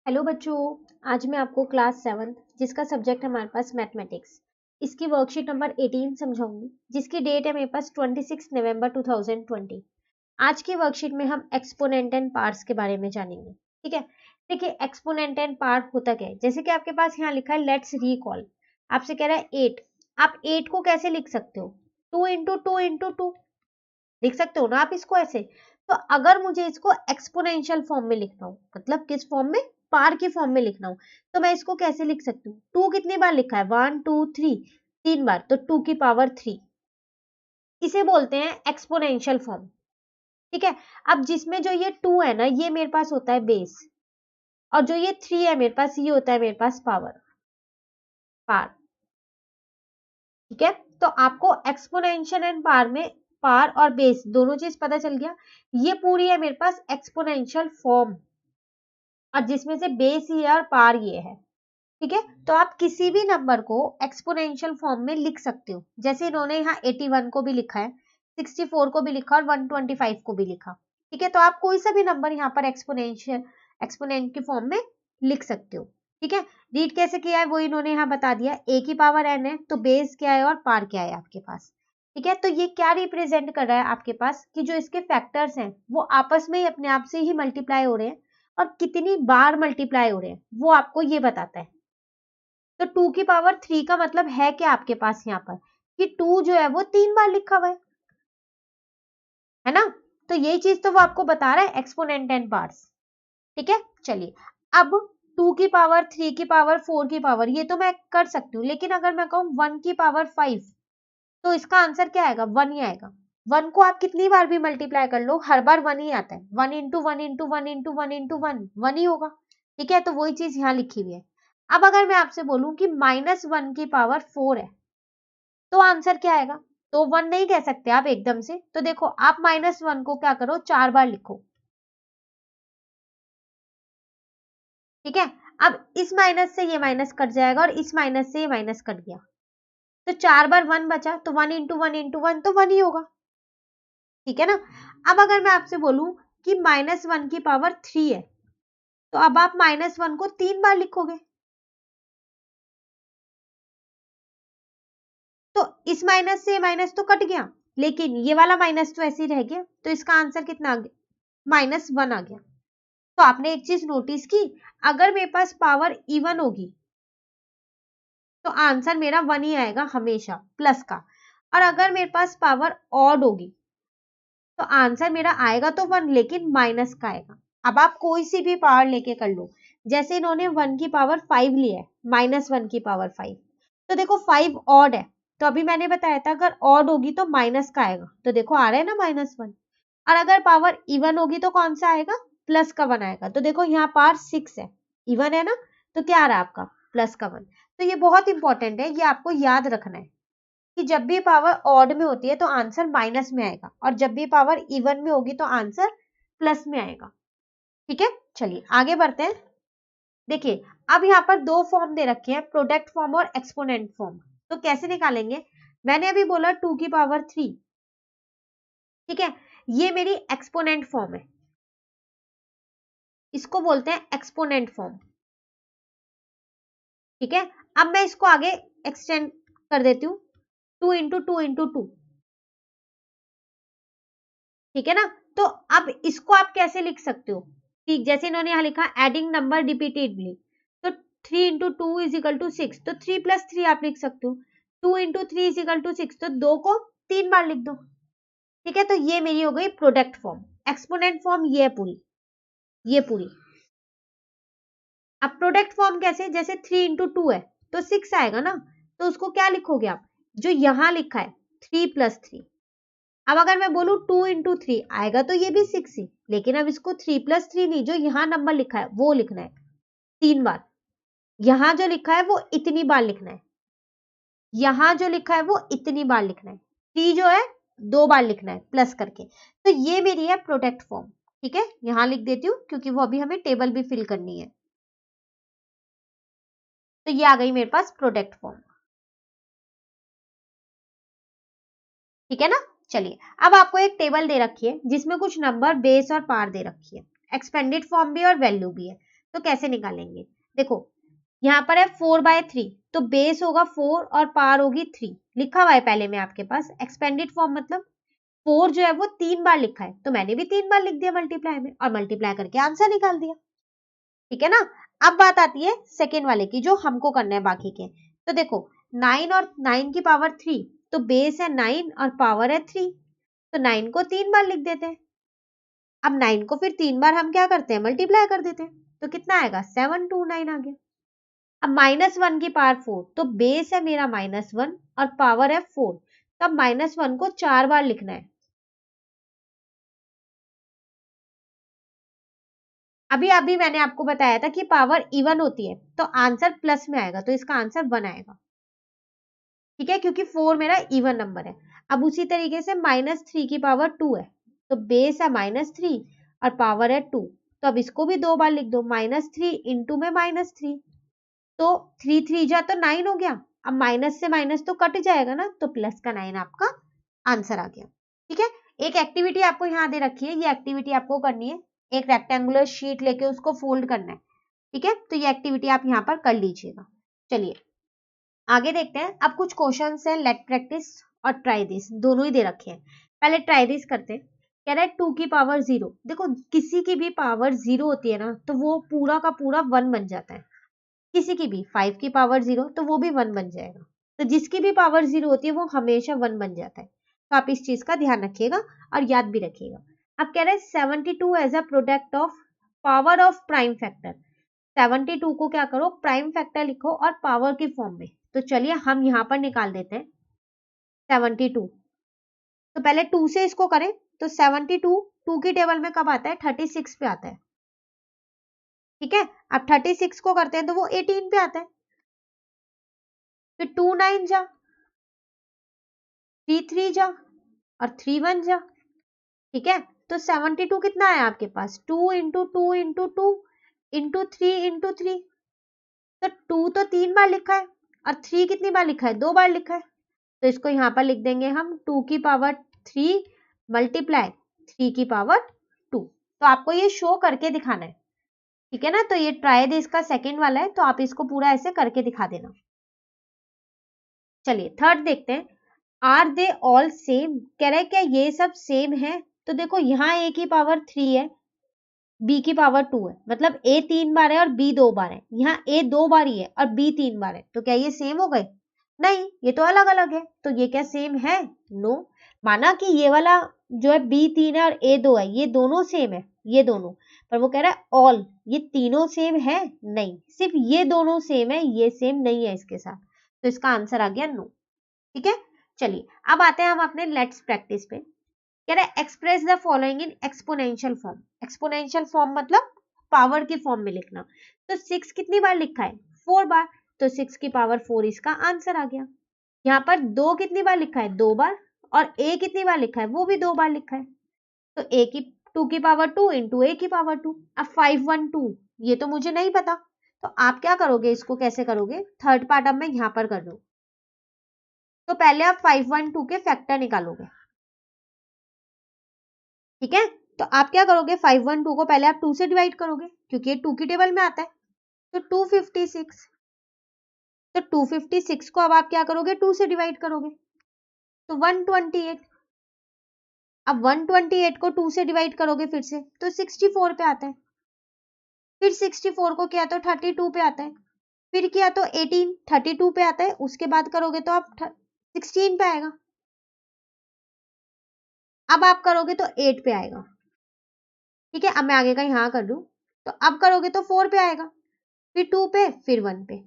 Hello बच्चों, आज मैं आपको क्लास 7 जिसका सब्जेक्ट हमारे पास मैथमेटिक्स, इसकी वर्कशीट नंबर 18 समझाऊंगी, जिसकी डेट है मेरे पास 26 नवंबर 2020। आज की वर्कशीट में हम एक्सपोनेंट एंड पार्ट्स के बारे में जानेंगे। ठीक है, देखिए एक्सपोनेंट एंड पार्ट होता क्या है। जैसे कि आपके पास यहाँ लिखा है लेट्स रिकॉल, आपसे कह रहा है 8। आप 8 को कैसे लिख सकते हो? 2 × 2 × 2 लिख सकते हो ना आप इसको ऐसे। तो अगर मुझे इसको एक्सपोनेंशियल फॉर्म में लिखना हो, मतलब किस फॉर्म में, पार की फॉर्म में लिखना हो, तो मैं इसको कैसे लिख सकती हूँ? 2 कितनी बार लिखा है? 1 2 3, 3 बार, तो 2 की पावर 3, इसे बोलते हैं एक्सपोनेंशियल फॉर्म। ठीक है, अब जिसमें जो ये 2 है ना, ये मेरे पास होता है बेस, और जो ये 3 है मेरे पास, ये होता है मेरे पास पावर, पार। ठीक है, तो आपको एक्सपोनेंशियल एंड पार में पार और बेस दोनों चीज पता चल गया। ये पूरी है मेरे पास एक्सपोनेंशियल फॉर्म, और जिसमें से बेस ये है और पार ये है। ठीक है, तो आप किसी भी नंबर को एक्सपोनेंशियल फॉर्म में लिख सकते हो। जैसे इन्होंने यहाँ 81 को भी लिखा है, 64 को भी लिखा और 125 को भी लिखा। ठीक है, तो आप कोई सा भी नंबर यहाँ पर एक्सपोनेंट की फॉर्म में लिख सकते हो। ठीक है, रीड कैसे किया है वो इन्होंने यहाँ बता दिया। ए की पावर एन है, तो बेस क्या है और पार क्या है आपके पास। ठीक है, तो ये क्या रिप्रेजेंट कर रहा है आपके पास कि जो इसके फैक्टर्स हैं वो आपस में ही अपने आप से ही मल्टीप्लाई हो रहे हैं, और कितनी बार मल्टीप्लाई हो रहे हैं वो आपको ये बताता है। तो 2 की पावर 3 का मतलब है क्या आपके पास यहाँ पर, कि 2 जो है वो 3 बार लिखा हुआ है ना। तो यही चीज तो वो आपको बता रहा है एक्सपोनेंट एंड पार्ट्स। ठीक है, चलिए अब 2 की पावर 3 की पावर 4 की पावर ये तो मैं कर सकती हूँ, लेकिन अगर मैं कहूँ 1 की पावर 5, तो इसका आंसर क्या आएगा? 1 ही आएगा। 1 को आप कितनी बार भी मल्टीप्लाई कर लो, हर बार 1 ही आता है। 1 × 1 × 1 × 1 × 1 ही होगा। ठीक है, तो वही चीज यहाँ लिखी हुई है। अब अगर मैं आपसे बोलूं कि -1 की पावर 4 है, तो आंसर क्या आएगा? तो 1 नहीं कह सकते आप एकदम से। तो देखो आप -1 को क्या करो, 4 बार लिखो। ठीक है, अब इस माइनस से ये माइनस कट जाएगा और इस माइनस से ये माइनस कट गया, तो 4 बार 1 बचा, तो 1 × 1 × 1 तो 1 ही होगा। ठीक है ना। अब अगर मैं आपसे बोलूं कि -1 की पावर 3 है, तो अब आप -1 को 3 बार लिखोगे, तो इस माइनस से माइनस तो कट गया, लेकिन ये वाला माइनस तो ऐसे ही रह गया, तो इसका आंसर कितना आ गया? -1 आ गया। तो आपने एक चीज नोटिस की, अगर मेरे पास पावर इवन होगी तो आंसर मेरा 1 ही आएगा हमेशा, प्लस का। और अगर मेरे पास पावर ऑड होगी तो आंसर मेरा आएगा तो 1, लेकिन माइनस का आएगा। अब आप कोई सी भी पावर लेके कर लो, जैसे इन्होंने 1 की पावर 5 लिया है, -1 की पावर 5, तो देखो 5 ऑड है, तो अभी मैंने बताया था अगर ऑड होगी तो माइनस का आएगा, तो देखो आ रहा है ना -1। और अगर पावर इवन होगी तो कौन सा आएगा? प्लस का 1 आएगा। तो देखो यहाँ पावर 6 है, इवन है ना, तो क्या आ रहा है आपका? प्लस का 1। तो ये बहुत इंपॉर्टेंट है, ये आपको याद रखना है कि जब भी पावर ऑड में होती है तो आंसर माइनस में आएगा, और जब भी पावर इवन में होगी तो आंसर प्लस में आएगा। ठीक है, चलिए आगे बढ़ते हैं। देखिए अब यहाँ पर दो फॉर्म दे रखे हैं, प्रोडक्ट फॉर्म और एक्सपोनेंट फॉर्म। तो कैसे निकालेंगे? मैंने अभी बोला 2 की पावर 3, ठीक है, ये मेरी एक्सपोनेंट फॉर्म है, इसको बोलते हैं एक्सपोनेंट फॉर्म। ठीक है, अब मैं इसको आगे एक्सटेंड कर देती हूँ, 2 × 2 × 2। ठीक है ना। तो अब इसको आप कैसे लिख सकते हो? ठीक, जैसे इन्होंने यहाँ लिखा एडिंग नंबर रिपीटेडली, तो 3 × 2 = 6, तो 3 + 3 आप लिख सकते हो। 2 × 3 = 6, तो 2 को 3 बार लिख दो। ठीक है, तो ये मेरी हो गई प्रोडक्ट फॉर्म। एक्सपोनेंट फॉर्म ये है पूरी, ये पूरी। अब प्रोडक्ट फॉर्म कैसे? जैसे 3 × 2 है तो 6 आएगा ना, तो उसको क्या लिखोगे आप? जो यहां लिखा है 3 + 3। अब अगर मैं बोलूं 2 × 3 आएगा तो ये भी 6 ही, लेकिन अब इसको 3 + 3 नहीं, जो यहाँ नंबर लिखा है वो लिखना है 3 बार। यहां जो लिखा है वो इतनी बार लिखना है, यहां जो लिखा है वो इतनी बार लिखना है। 3 जो है 2 बार लिखना है प्लस करके। तो ये मेरी है प्रोडक्ट फॉर्म। ठीक है, यहां लिख देती हूँ क्योंकि वो अभी हमें टेबल भी फिल करनी है। तो ये आ गई मेरे पास प्रोडक्ट फॉर्म। ठीक है ना। चलिए अब आपको एक टेबल दे रखी है जिसमें कुछ नंबर, बेस और पार दे रखी है, एक्सपेंडेड फॉर्म भी और वैल्यू भी है। तो कैसे निकालेंगे? देखो यहाँ पर है 4/3, तो बेस होगा 4 और पावर होगी 3, लिखा हुआ है पहले में आपके पास। एक्सपेंडेड फॉर्म मतलब 4 जो है वो 3 बार लिखा है, तो मैंने भी 3 बार लिख दिया मल्टीप्लाई में, और मल्टीप्लाई करके आंसर निकाल दिया। ठीक है ना। अब बात आती है सेकेंड वाले की, जो हमको करना है बाकी के। तो देखो 9 और 9 की पावर 3, तो बेस है 9 और पावर है 3, तो 9 को 3 बार लिख देते हैं। अब 9 को फिर 3 बार हम क्या करते हैं? मल्टीप्लाई कर देते हैं, तो कितना आएगा? 729 आ गया। अब -1 की पावर 4, तो बेस है मेरा -1 और पावर है 4, तो अब -1 को 4 बार लिखना है। अभी अभी मैंने आपको बताया था कि पावर इवन होती है तो आंसर प्लस में आएगा, तो इसका आंसर 1 आएगा। ठीक है, क्योंकि 4 मेरा इवन नंबर है। अब उसी तरीके से -3 की पावर 2 है, तो बेस है -3 और पावर है 2, तो अब इसको भी 2 बार लिख दो। -3 इंटू में -3, तो 3 3 जा तो 9 हो गया। अब माइनस से माइनस तो कट जाएगा ना, तो प्लस का 9 आपका आंसर आ गया। ठीक है, एक एक्टिविटी आपको यहाँ दे रखी है, ये एक्टिविटी आपको करनी है। एक रेक्टेंगुलर शीट लेके उसको फोल्ड करना है। ठीक है, तो ये एक्टिविटी आप यहाँ पर कर लीजिएगा। चलिए आगे देखते हैं। अब कुछ क्वेश्चन है, लेट प्रैक्टिस और ट्राई दिस, दोनों ही दे रखे हैं। पहले ट्राई दिस करते हैं। कह रहा है 2 की पावर 0। देखो किसी की भी पावर 0 होती है ना, तो वो पूरा का पूरा 1 बन जाता है। किसी की भी 5 की पावर 0, तो वो भी 1 बन जाएगा। तो जिसकी भी पावर 0 होती है वो हमेशा 1 बन जाता है। तो आप इस चीज का ध्यान रखिएगा और याद भी रखिएगा। अब कह रहे हैं 72 as a product of power of prime factor. 72 को क्या करो? प्राइम फैक्टर लिखो और पावर की फॉर्म में। तो चलिए हम यहाँ पर निकाल देते हैं 72। तो पहले 2 से इसको करें, तो 72 2 की टेबल में कब आता है? 36 पे आता है। ठीक है, अब 36 को करते हैं तो वो 18 पे आता है। फिर 2 9 जा, 3 3 जा और 3 1 जा। ठीक है, तो 72 कितना है आपके पास? 2 इंटू 2 इंटू 2 इंटू 3 इंटू 3। तो 2 तो 3 बार लिखा है और 3 कितनी बार लिखा है? 2 बार लिखा है। तो इसको यहाँ पर लिख देंगे हम 2 की पावर 3 मल्टीप्लाई 3 की पावर 2। तो आपको ये शो करके दिखाना है। ठीक है ना, तो ये ट्राई दिस का सेकेंड वाला है, तो आप इसको पूरा ऐसे करके दिखा देना। चलिए थर्ड देखते हैं। Are they all same. कह रहे हैं क्या ये सब सेम है? तो देखो यहाँ ए की पावर 3 है, बी की पावर 2 है, मतलब ए 3 बार है और बी 2 बार है। यहाँ ए 2 बार ही है और बी 3 बार है, तो क्या ये सेम हो गए? नहीं, ये तो अलग अलग है। तो ये क्या सेम है? नो। माना कि ये वाला जो है बी 3 है और ए 2 है, ये दोनों सेम है, ये दोनों। पर वो कह रहा है ऑल, ये तीनों सेम है? नहीं, सिर्फ ये दोनों सेम है, ये सेम नहीं है इसके साथ। तो इसका आंसर आ गया नो। ठीक है, चलिए अब आते हैं हम अपने लेट्स प्रैक्टिस पे। कह रहा है express the following in exponential form. Exponential form मतलब पावर की फॉर्म में लिखना। तो 6 कितनी बार लिखा है? 4 बार, तो 6 की पावर 4 इसका आंसर आ गया। यहाँ पर 2 कितनी बार लिखा है? 2 बार, और a कितनी बार लिखा है? वो भी 2 बार लिखा है। तो a की 2 की पावर 2 इंटू a की पावर 2। अब 512 ये तो मुझे नहीं पता, तो आप क्या करोगे? इसको कैसे करोगे? थर्ड पार्ट अब मैं यहाँ पर कर दूं। तो पहले आप 512 के फैक्टर निकालोगे। ठीक है, तो आप क्या करोगे? 512 को पहले आप 2 से डिवाइड करोगे, क्योंकि ये 2 की टेबल में आता है। तो 256, तो 256 को अब आप क्या करोगे? 2 से डिवाइड करोगे, तो 128। अब 128 को 2 से डिवाइड करोगे फिर से, तो 64 पे आता है। फिर 64 को किया तो 32 पे आता है। फिर किया तो 18 32 पे आता है। उसके बाद करोगे तो आप 16 पे आएगा। अब आप करोगे तो 8 पे आएगा। ठीक है, अब मैं आगे का यहाँ कर दूं, तो अब करोगे तो 4 पे आएगा, फिर 2 पे, फिर 1 पे।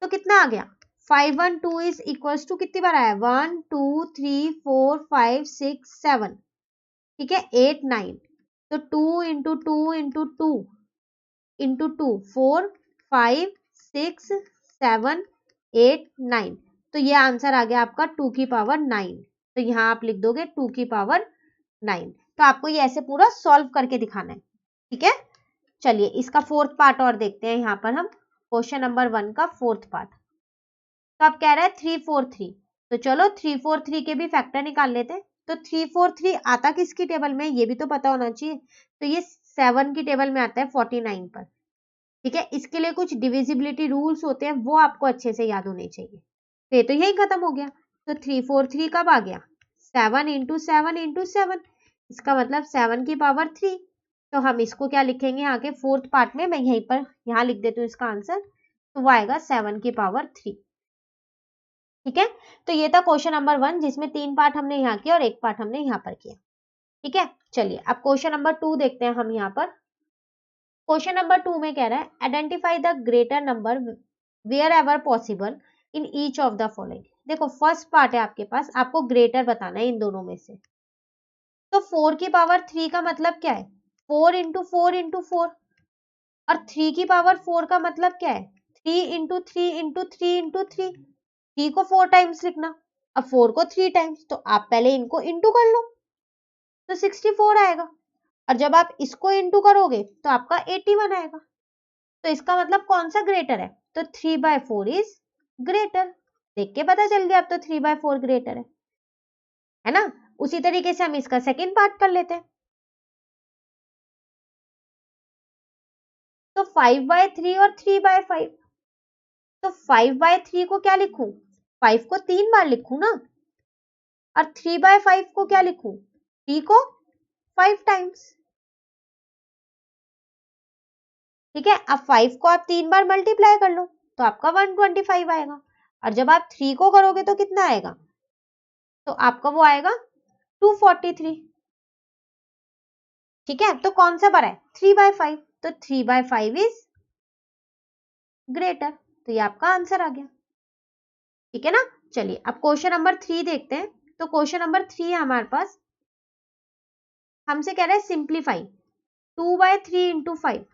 तो कितना आ गया? 512 इज इक्वल्स टू कितनी बार आया? 1 2 3 4 5 6 7। ठीक है, 8 9। तो 2 इंटू 2 इंटू 2 इंटू 2 4 5 6 7 8 9। तो ये आंसर आ गया आपका 2 की पावर 9। तो यहाँ आप लिख दोगे 2 की पावर 9। तो आपको ये ऐसे पूरा सॉल्व करके दिखाना है। ठीक है, चलिए इसका फोर्थ पार्ट और देखते हैं। यहाँ पर हम क्वेश्चन नंबर 1 का फोर्थ पार्ट। तो अब कह रहा है 343। तो चलो 343 के भी फैक्टर निकाल लेते हैं। तो 343 आता किसकी टेबल में? ये भी तो पता होना चाहिए। तो ये 7 की टेबल में आता है 49 पर। ठीक है, इसके लिए कुछ डिविजिबिलिटी रूल्स होते हैं, वो आपको अच्छे से याद होने चाहिए। फिर तो यही खत्म हो गया। तो 343 कब आ गया? 7 इंटू 7 इंटू 7, इसका मतलब 7 की पावर 3। तो हम इसको क्या लिखेंगे यहाँ के फोर्थ पार्ट में, मैं यहीं पर यहाँ लिख देती हूँ इसका आंसर, तो वो आएगा 7 की पावर 3। ठीक है, तो ये था क्वेश्चन नंबर 1 जिसमें 3 पार्ट हमने यहाँ किया और 1 पार्ट हमने यहाँ पर किया। ठीक है, चलिए अब क्वेश्चन नंबर 2 देखते हैं हम यहाँ पर। क्वेश्चन नंबर 2 में कह रहा है identify the greater number wherever possible in each of the following. देखो फर्स्ट पार्ट है आपके पास, आपको ग्रेटर बताना है इन दोनों में से। तो 4 की पावर 3 का मतलब क्या है? 4 इंटू 4 इंटू 4। और 3 की पावर 4 का मतलब क्या है? 3 इंटू 3 इंटू 3 इंटू 3। 3 को 4 टाइम्स लिखना, अब 4 को 3 टाइम्स, तो आप पहले इनको इंटू कर लो, तो 64 आएगा। और जब आप इसको इंटू करोगे तो आपका 81 आएगा। तो इसका मतलब कौन सा ग्रेटर है? तो 3/4 इज ग्रेटर। देख के पता चल गया अब तो 3/4 ग्रेटर है ना। उसी तरीके से हम इसका सेकेंड पार्ट कर लेते हैं। तो 5/3 और 3/5। तो 5/3 को क्या लिखूं? 5 को 3 बार लिखूं ना। और 3/5 को क्या लिखूं? 3 को 5 टाइम्स। ठीक है, अब 5 को आप 3 बार मल्टीप्लाई कर लो तो आपका 125 आएगा। और जब आप 3 को करोगे तो कितना आएगा? तो आपका वो आएगा 243। ठीक है, तो कौन सा बड़ा है? 3/5। तो 3/5 इज ग्रेटर। तो ये आपका आंसर आ गया। ठीक है ना। चलिए अब क्वेश्चन नंबर 3 देखते हैं। तो क्वेश्चन नंबर 3 है हमारे पास, हमसे कह रहा है सिंप्लीफाई 2/3 इंटू 5।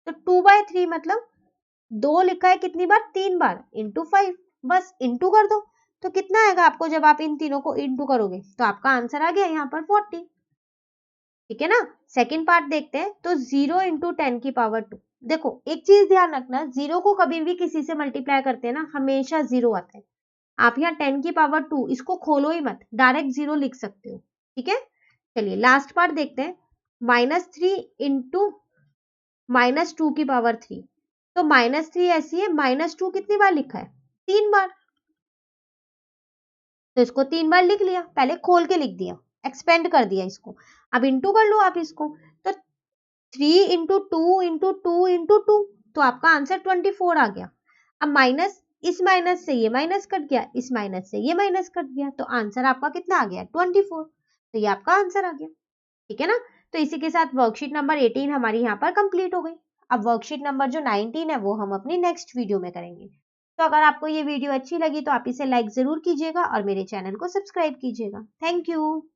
तो 2/3 मतलब 2 लिखा है कितनी बार? 3 बार, इंटू 5, बस इंटू कर दो। तो कितना आएगा आपको जब आप इन तीनों को इंटू करोगे? तो आपका आंसर आ गया यहाँ पर 40। ठीक है ना। सेकेंड पार्ट देखते हैं। तो 0 इंटू 10 की पावर 2। देखो एक चीज ध्यान रखना, 0 को कभी भी किसी से मल्टीप्लाई करते हैं ना, हमेशा 0 आता है। आप यहाँ 10 की पावर 2 इसको खोलो ही मत, डायरेक्ट 0 लिख सकते हो। ठीक है, चलिए लास्ट पार्ट देखते हैं। -3 इंटू -2 की पावर 3। तो -3 ऐसी है, -2 कितनी बार लिखा है? 3 बार। तो इसको 3 बार लिख लिया, पहले खोल के लिख दिया, एक्सपेंड कर दिया इसको। अब इंटू कर लो आप इसको। तो 3 इंटू 2 इंटू 2 इंटू 2, तो आपका आंसर 24 आ गया। अब माइनस, इस माइनस से ये माइनस कट गया, इस माइनस से ये माइनस कट गया, तो आंसर आपका कितना आ गया? 24। तो ये आपका आंसर आ गया। ठीक है ना। तो इसी के साथ वर्कशीट नंबर 18 हमारी यहाँ पर कंप्लीट हो गई। अब वर्कशीट नंबर जो 19 है वो हम अपनी नेक्स्ट वीडियो में करेंगे। तो अगर आपको ये वीडियो अच्छी लगी तो आप इसे लाइक जरूर कीजिएगा और मेरे चैनल को सब्सक्राइब कीजिएगा। Thank you.